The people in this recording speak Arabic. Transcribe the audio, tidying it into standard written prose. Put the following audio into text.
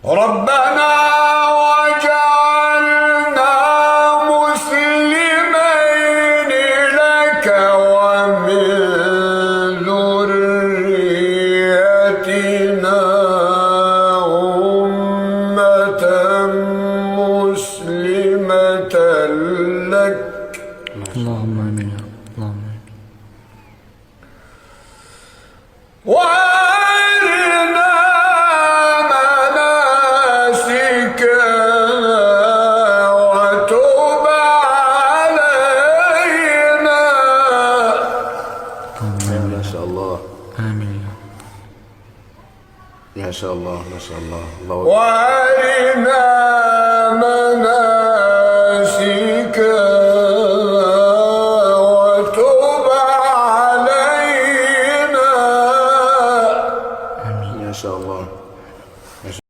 ربنا وجعلنا مسلمين لك ومن ذريتنا أمة مسلمة لك. اللهم آمين. اللهم آمين. وأرنا مناسكنا وتب علينا. ما شاء الله. آمين. ما شاء الله ما شاء الله. الله وأرنا